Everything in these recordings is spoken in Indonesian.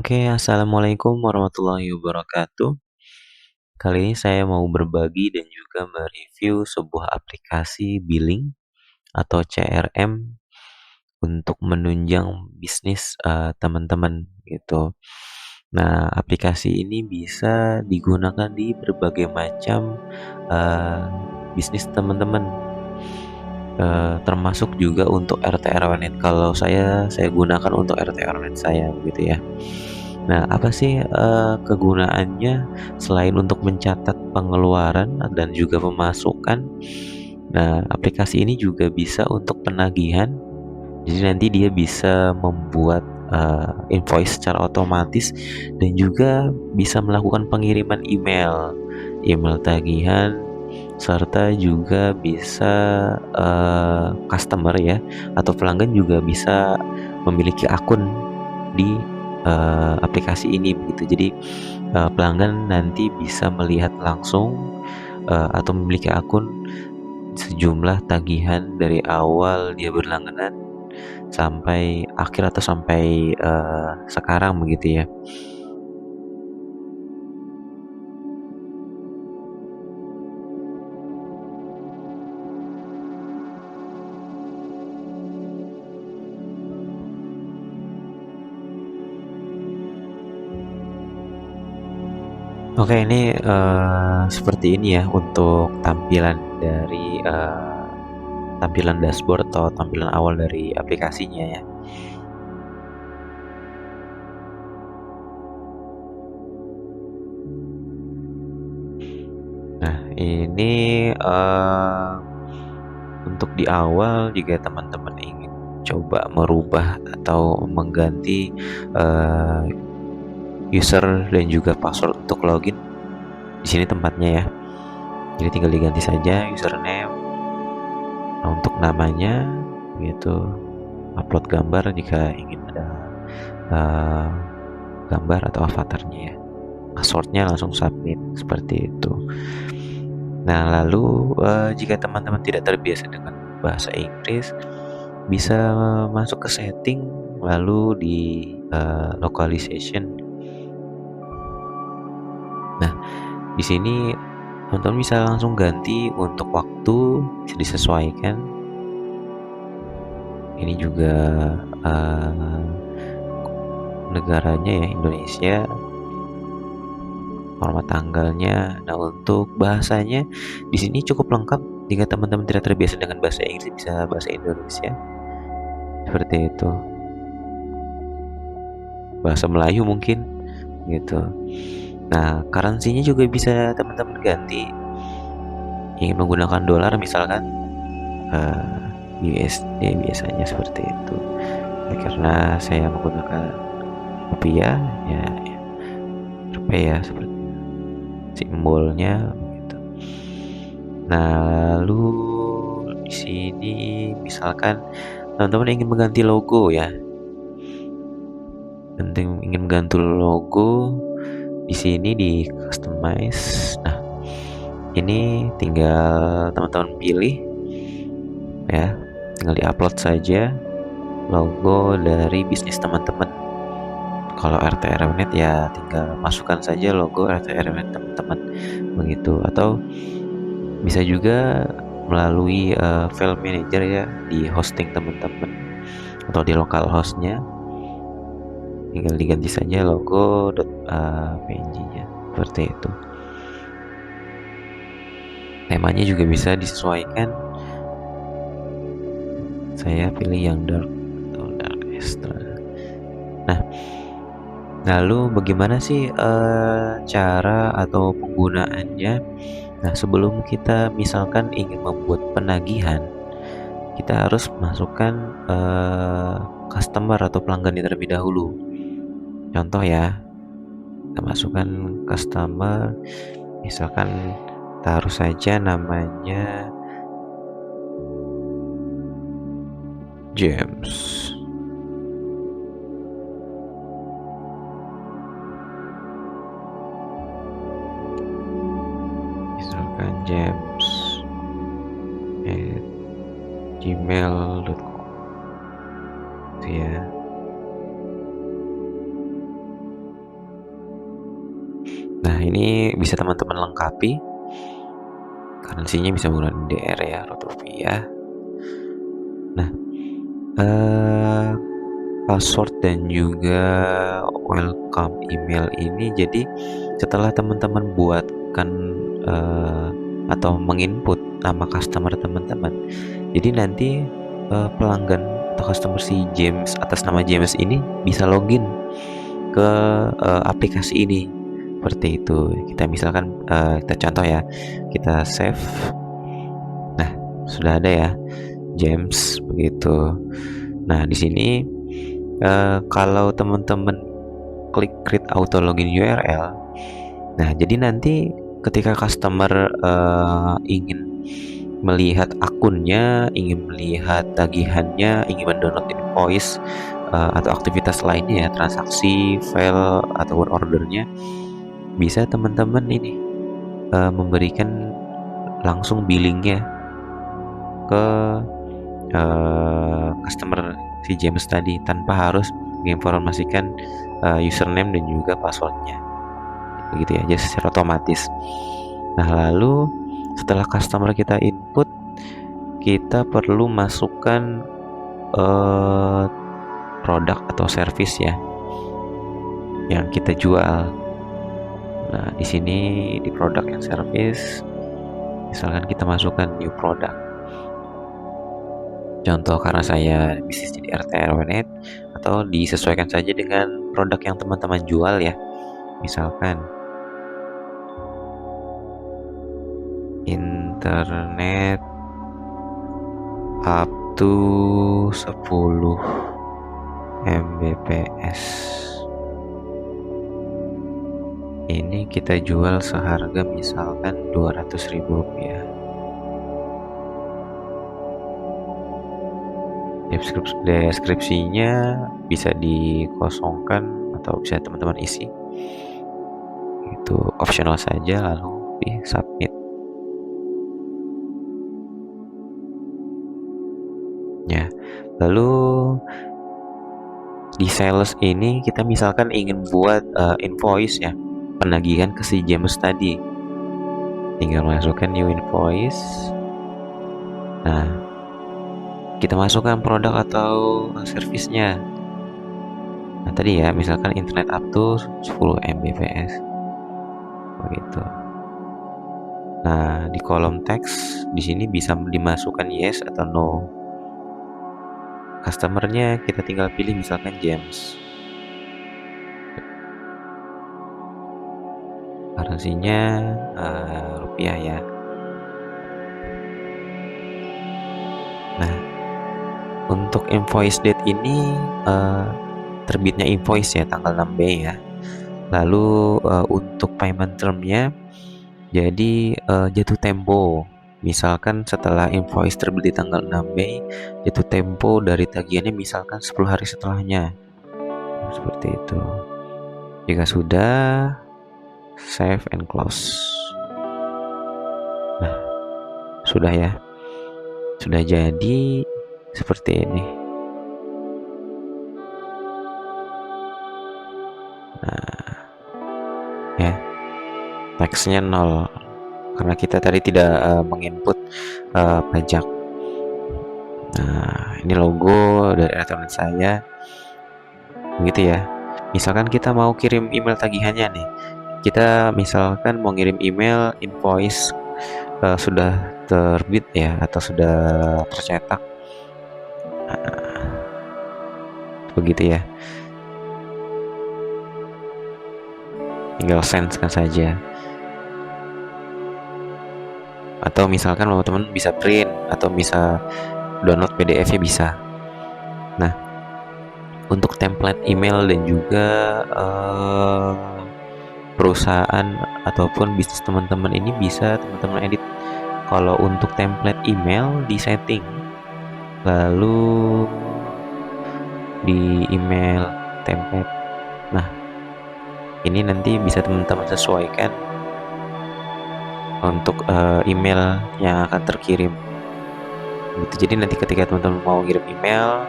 Oke, assalamualaikum warahmatullahi wabarakatuh. Kali ini saya mau berbagi dan juga mereview sebuah aplikasi billing atau CRM untuk menunjang bisnis teman-teman gitu. Nah, aplikasi ini bisa digunakan di berbagai macam eh, bisnis teman-teman, termasuk juga untuk RT RW-net. Kalau saya gunakan untuk RT RW-net saya begitu ya. Nah, apa sih, kegunaannya selain untuk mencatat pengeluaran dan juga pemasukan? Nah, aplikasi ini juga bisa untuk penagihan, jadi nanti dia bisa membuat, invoice secara otomatis dan juga bisa melakukan pengiriman email tagihan, serta juga bisa, customer ya, atau pelanggan juga bisa memiliki akun di, aplikasi ini begitu. Jadi, pelanggan nanti bisa melihat langsung, atau memiliki akun sejumlah tagihan dari awal dia berlangganan sampai akhir atau sampai, sekarang begitu ya. Oke, ini, seperti ini ya untuk tampilan dari, tampilan dashboard atau tampilan awal dari aplikasinya ya. Nah, ini, untuk di awal jika teman-teman ingin coba merubah atau mengganti, eee, user dan juga password untuk login, di sini tempatnya ya. Jadi tinggal diganti saja username. Nah, untuk namanya gitu, upload gambar jika ingin ada, eee, gambar atau avatarnya ya. Password-nya langsung submit, seperti itu. Nah, lalu, jika teman-teman tidak terbiasa dengan bahasa Inggris, bisa masuk ke setting, lalu di, localization. Nah, di sini teman-teman bisa langsung ganti untuk waktu, bisa disesuaikan. Ini juga, eee, negaranya ya Indonesia, format tanggalnya. Nah, untuk bahasanya di sini cukup lengkap. Jika teman-teman tidak terbiasa dengan bahasa Inggris, bisa bahasa Indonesia, seperti itu. Bahasa Melayu mungkin, gitu. Nah, currency-nya juga bisa teman-teman ganti. Ingin menggunakan dolar misalkan, USD biasanya seperti itu. Ya, karena saya menggunakan rupiah, ya rupiah seperti simbolnya gitu. Nah, lalu di sini misalkan teman-teman ingin mengganti logo ya, ingin mengganti logo di sini di customize. Nah, ini tinggal teman-teman pilih ya, tinggal di-upload saja logo dari bisnis teman-teman. Kalau RT RW-net ya tinggal masukkan saja logo RT RW-net teman-teman begitu, atau bisa juga melalui, file manager ya di hosting teman-teman atau di lokal hostnya, tinggal diganti saja logo .png-nya seperti itu. Temanya juga bisa disesuaikan. Saya pilih yang dark atau dark extra. Nah, lalu bagaimana sih, cara atau penggunaannya? Nah, sebelum kita misalkan ingin membuat penagihan, kita harus masukkan, customer atau pelanggan terlebih dahulu. Contoh ya, kita masukkan customer, misalkan taruh saja namanya James. Misalkan James at gmail.com gitu ya. Nah, ini bisa teman-teman lengkapi. Currency-nya bisa menggunakan DR ya, rupiah. Nah, eh, password dan juga welcome email ini, jadi setelah teman-teman buatkan atau menginput nama customer teman-teman, jadi nanti pelanggan atau customer si James atas nama James ini bisa login ke aplikasi ini. Seperti itu. Kita misalkan kita contoh ya, kita save. Nah, sudah ada ya James begitu. Nah, di sini kalau teman-teman klik create auto login URL, nah jadi nanti ketika customer ingin melihat akunnya, ingin melihat tagihannya, ingin mendownload invoice atau aktivitas lainnya ya, transaksi, file ataupun ordernya, bisa teman-teman ini memberikan langsung billingnya ke customer si James tadi tanpa harus menginformasikan username dan juga passwordnya, begitu ya, jadi secara otomatis. Nah, lalu setelah customer kita input, kita perlu masukkan produk atau service ya yang kita jual. Nah, di sini di produk yang service, misalkan kita masukkan new product. Contoh, karena saya bisnis di RT RW.net, atau disesuaikan saja dengan produk yang teman-teman jual ya. Misalkan internet up to 10 Mbps. Ini kita jual seharga misalkan Rp200.000. Deskripsinya bisa dikosongkan atau bisa teman-teman isi, itu optional saja, lalu di submit ya. Lalu di sales ini kita misalkan ingin buat invoice ya, penagihan ke si James tadi, tinggal masukkan new invoice. Nah, kita masukkan produk atau servisnya. Nah, tadi ya, misalkan internet up to 10 Mbps begitu. Nah, di kolom teks di sini bisa dimasukkan yes atau no. Customernya kita tinggal pilih misalkan James. Currency-nya rupiah ya. Nah, untuk invoice date ini terbitnya invoice ya tanggal 6 Mei ya. Lalu untuk payment term-nya, jadi jatuh tempo. Misalkan setelah invoice terbit di tanggal 6 Mei, jatuh tempo dari tagihannya misalkan 10 hari setelahnya. Seperti itu. Jika sudah, save and close. Nah, sudah ya. Sudah jadi seperti ini. Nah, ya. Teksnya 0 karena kita tadi tidak menginput pajak. Nah, ini logo dari restoran saya, begitu ya. Misalkan kita mau kirim email tagihannya nih, kita misalkan mau ngirim email invoice sudah terbit ya atau sudah tercetak, nah, begitu ya, tinggal send kan saja. Atau misalkan teman-teman bisa print atau bisa download PDF-nya bisa. Nah, untuk template email dan juga perusahaan ataupun bisnis teman-teman ini bisa teman-teman edit. Kalau untuk template email di setting, lalu di email template. Nah, ini nanti bisa teman-teman sesuaikan untuk email yang akan terkirim gitu. Jadi nanti ketika teman-teman mau kirim email,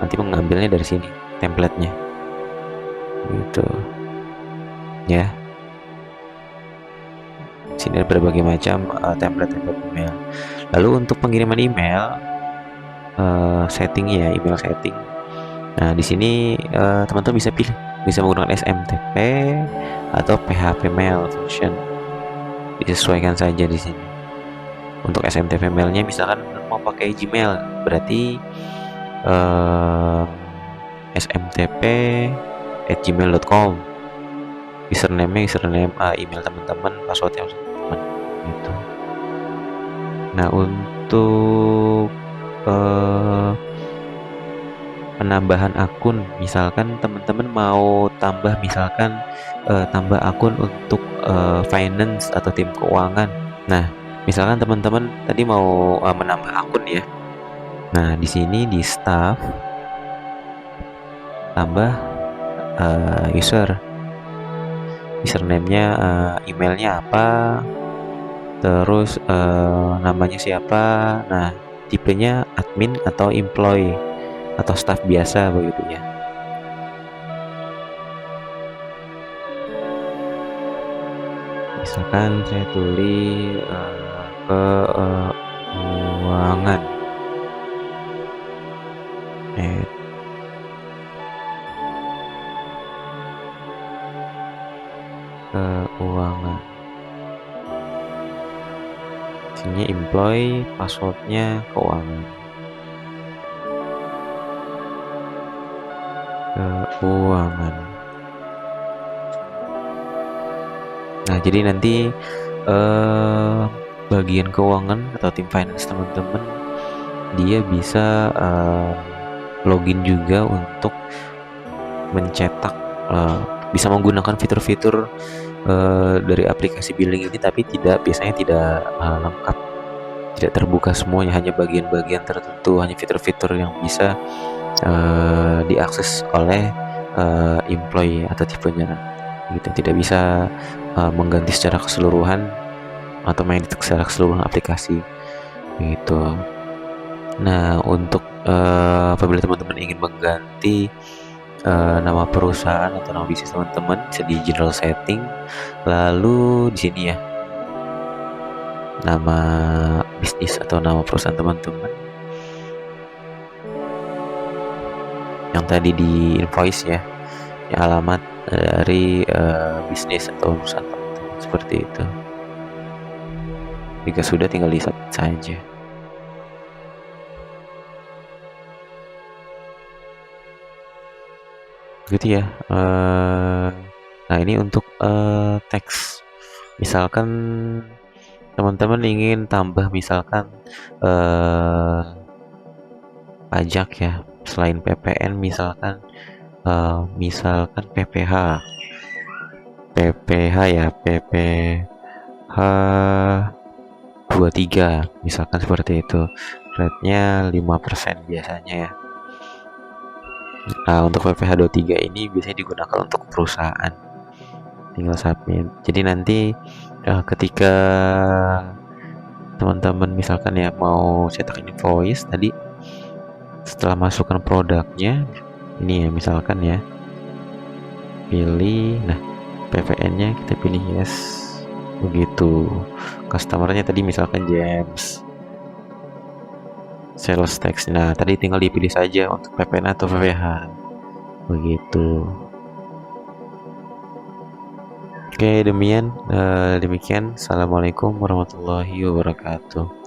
nanti mengambilnya dari sini templatenya gitu ya. Ini ada berbagai macam template-template email. Lalu untuk pengiriman email, setting ya, email setting. Nah, di sini teman-teman bisa pilih, bisa menggunakan SMTP atau PHP mail version. Disesuaikan saja di sini. Untuk SMTP mailnya misalkan mau pakai Gmail, berarti eh, smtp@gmail.com. Username email teman-teman, passwordnya teman-teman gitu. Nah, untuk eh, penambahan akun, misalkan teman-teman mau tambah, misalkan tambah akun untuk finance atau tim keuangan. Nah, misalkan teman-teman tadi mau menambah akun ya. Nah, di sini di staff tambah username-nya, emailnya apa, terus namanya siapa. Nah, tipenya admin atau employee atau staff biasa begitu ya. Misalkan saya tulis keuangan, keuangan. Sini employee, passwordnya keuangan. Keuangan. Nah, jadi nanti bagian keuangan atau tim finance teman-teman dia bisa login juga untuk mencetak, bisa menggunakan fitur-fitur dari aplikasi billing ini, tapi biasanya tidak lengkap, tidak terbuka semuanya, hanya bagian-bagian tertentu, hanya fitur-fitur yang bisa diakses oleh employee atau tipenya gitu, tidak bisa mengganti secara keseluruhan atau mengedit secara keseluruhan aplikasi gitu. Nah, untuk apabila teman-teman ingin mengganti nama perusahaan atau nama bisnis teman-teman, bisa di general setting, lalu di sini ya nama bisnis atau nama perusahaan teman-teman yang tadi di invoice ya, yang alamat dari bisnis atau perusahaan teman-teman, seperti itu. Jika sudah, tinggal di submit saja. Gitu ya. Nah, ini untuk teks. Misalkan teman-teman ingin tambah misalkan pajak ya, selain PPN misalkan PPH ya, PPH 23 misalkan, seperti itu. Rate-nya 5% biasanya ya. Nah, untuk PPH 23 ini biasanya digunakan untuk perusahaan. Tinggal submit. Jadi nanti ketika teman-teman misalkan ya mau cetak invoice tadi, setelah masukkan produknya ini ya, misalkan ya pilih, nah PPN-nya kita pilih yes, begitu. Customer-nya tadi misalkan James, sales tax, nah tadi tinggal dipilih saja untuk PPN atau PPH begitu. Oke, demikian. Assalamualaikum warahmatullahi wabarakatuh.